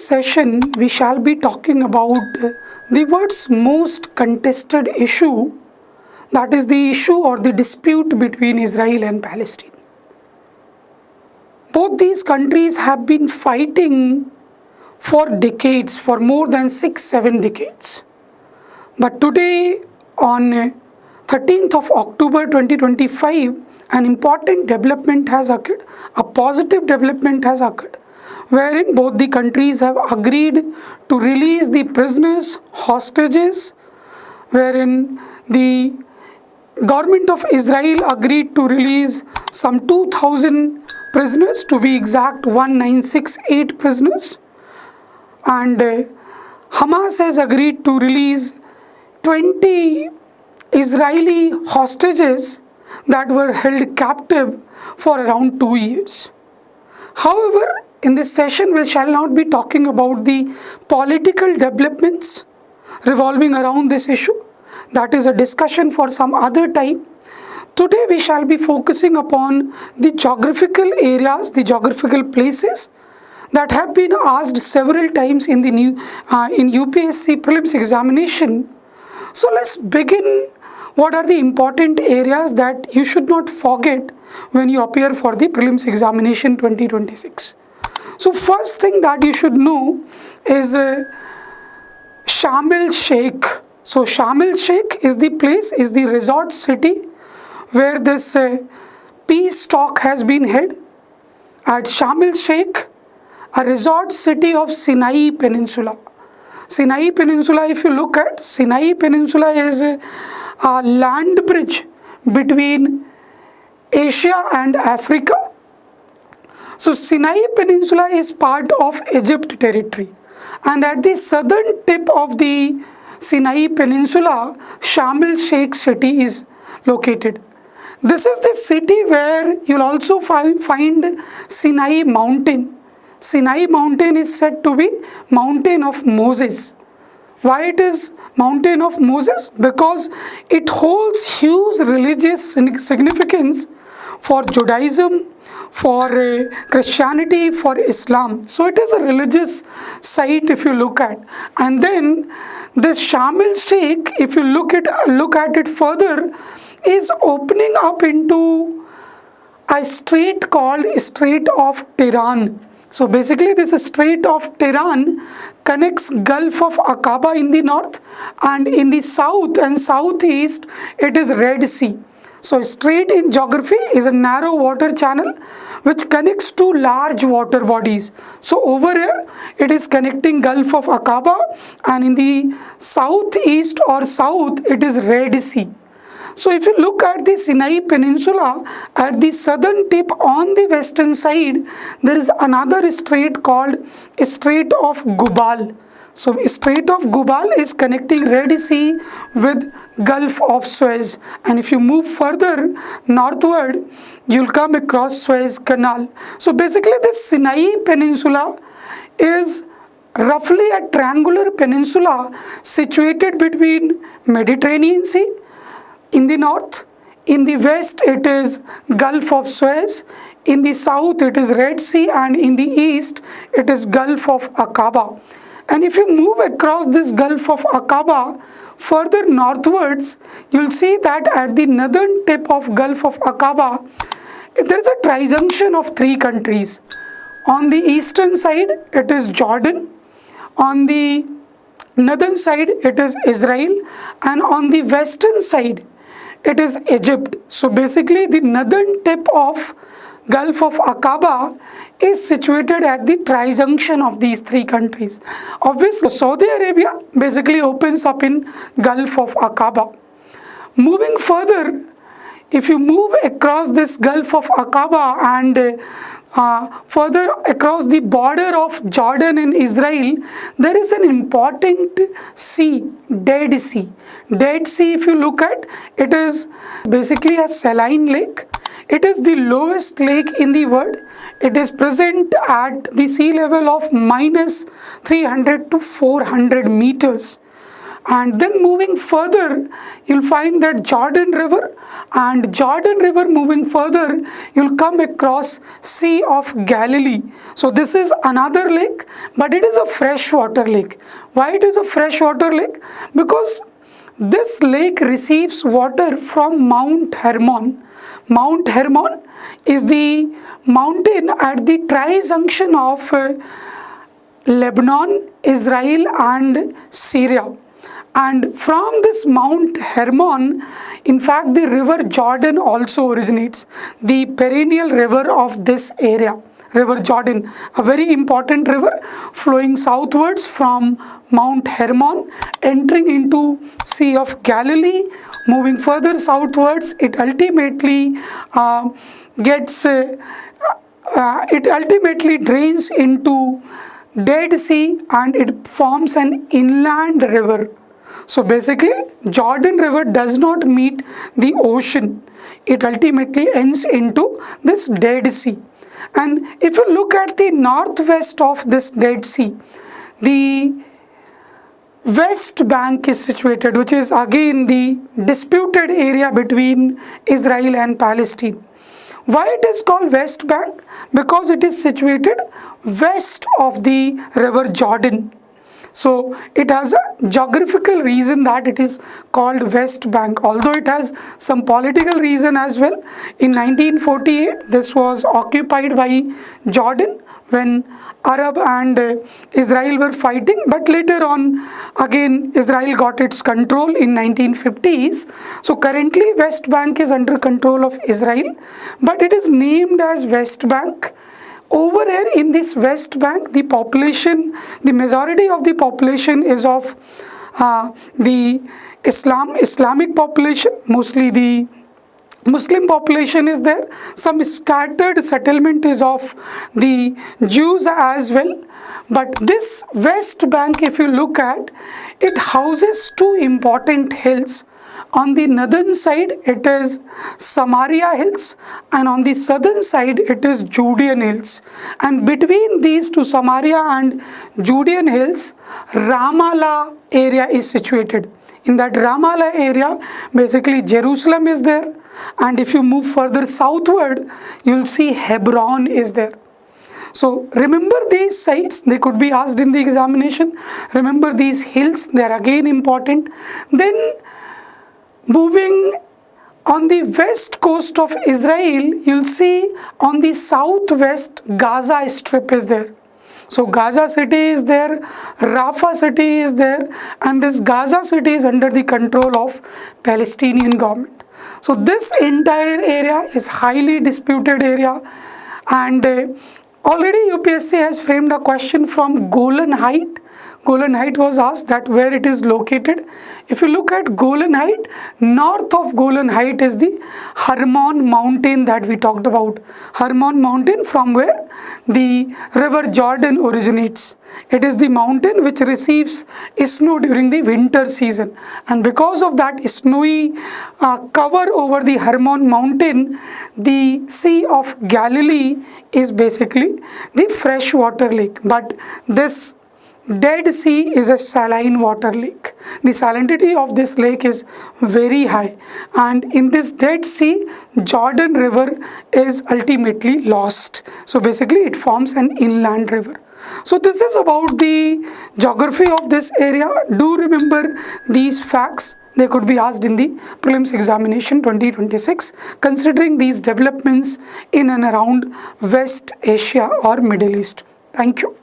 this session, we shall be talking about the world's most contested issue, that is the issue or the dispute between Israel and Palestine. Both these countries have been fighting for decades, for more than 6-7 decades. But today, on 13th of October 2025, an important development has occurred, a positive development has occurred, wherein both the countries have agreed to release the prisoners, hostages, wherein the government of Israel agreed to release some 2,000 prisoners, to be exact 1968 prisoners, and Hamas has agreed to release 20 Israeli hostages that were held captive for around 2 years. However, in this session we shall not be talking about the political developments revolving around this issue. That is a discussion for some other time. Today we shall be focusing upon the geographical areas, the geographical places that have been asked several times in the UPSC Prelims examination. So let's begin. What are the important areas that you should not forget when you appear for the Prelims examination 2026? So first thing that you should know is Sharm el-Sheikh. So Sharm el-Sheikh is the place, is the resort city where this peace talk has been held. At Sharm el-Sheikh, a resort city of Sinai Peninsula. Sinai Peninsula, if you look at, Sinai Peninsula is a land bridge between Asia and Africa. So Sinai Peninsula is part of Egypt territory, and at the southern tip of the Sinai Peninsula, Sharm el-Sheikh city is located. This is the city where you'll also find Sinai Mountain. Sinai Mountain is said to be Mountain of Moses. Why it is Mountain of Moses? Because it holds huge religious significance for Judaism, for Christianity, for Islam. So it is a religious site if you look at. And then this Sharm el-Sheikh, if you look at it further, is opening up into a strait called Strait of Tiran. So basically this Strait of Tiran connects Gulf of Aqaba in the north, and in the south and southeast it is Red Sea. So strait in geography is a narrow water channel which connects two large water bodies. So over here it is connecting Gulf of Aqaba, and in the southeast or south it is Red Sea. So if you look at the Sinai Peninsula, at the southern tip on the western side, there is another strait called Strait of Gubal. So Strait of Gubal is connecting Red Sea with Gulf of Suez. And if you move further northward, you'll come across Suez Canal. So basically this Sinai Peninsula is roughly a triangular peninsula situated between Mediterranean Sea. In the north, in the west it is Gulf of Suez, in the south it is Red Sea, and in the east it is Gulf of Aqaba. And if you move across this Gulf of Aqaba further northwards, you'll see that at the northern tip of Gulf of Aqaba, there is a trijunction of three countries. On the eastern side it is Jordan, on the northern side it is Israel, and on the western side it is Egypt. So basically the northern tip of Gulf of Aqaba is situated at the trijunction of these three countries. Obviously Saudi Arabia basically opens up in Gulf of Aqaba. Moving further, if you move across this Gulf of Aqaba and further across the border of Jordan and Israel, there is an important sea, Dead Sea. Dead Sea, if you look at, it is basically a saline lake. It is the lowest lake in the world. It is present at the sea level of -300 to 400 meters. And then moving further, you'll find that Jordan River, and Jordan River moving further, you'll come across Sea of Galilee. So this is another lake, but it is a freshwater lake. Why it is a freshwater lake? Because this lake receives water from Mount Hermon. Mount Hermon is the mountain at the tri-junction of Lebanon, Israel and Syria. And from this Mount Hermon, in fact, the river Jordan also originates, the perennial river of this area. River Jordan, a very important river flowing southwards from Mount Hermon, entering into Sea of Galilee, moving further southwards, it ultimately drains into Dead Sea and it forms an inland river. So basically, Jordan River does not meet the ocean. It ultimately ends into this Dead Sea. And if you look at the northwest of this Dead Sea, the West Bank is situated, which is again the disputed area between Israel and Palestine. Why it is called West Bank? Because it is situated west of the river Jordan. So it has a geographical reason that it is called West Bank, although it has some political reason as well. In 1948, this was occupied by Jordan when Arab and Israel were fighting, but later on again Israel got its control in 1950s. So currently West Bank is under control of Israel, but it is named as West Bank. Over here in this West Bank, the population, the majority of the population is of the Islamic population, mostly the Muslim population is there. Some scattered settlement is of the Jews as well. But this West Bank, if you look at, it houses two important hills. On the northern side, it is Samaria Hills, and on the southern side, it is Judean Hills. And between these two, Samaria and Judean Hills, Ramallah area is situated. In that Ramallah area, basically Jerusalem is there. And if you move further southward, you'll see Hebron is there. So remember these sites, they could be asked in the examination. Remember these hills, they are again important. Then moving on the west coast of Israel, you'll see on the southwest Gaza Strip is there. So Gaza city is there, Rafah city is there, and this Gaza city is under the control of Palestinian government. So this entire area is highly disputed area, and already UPSC has framed a question from Golan Height. Golan Height was asked that where it is located. If you look at Golan Height, north of Golan Height is the Hermon mountain that we talked about. Hermon mountain, from where the river Jordan originates. It is the mountain which receives snow during the winter season. And because of that snowy cover over the Hermon mountain, the Sea of Galilee is basically the freshwater lake. But this Dead Sea is a saline water lake. The salinity of this lake is very high, and in this Dead Sea, Jordan River is ultimately lost. So basically it forms an inland river. So this is about the geography of this area. Do remember these facts. They could be asked in the Prelims examination 2026, considering these developments in and around West Asia or Middle East. Thank you.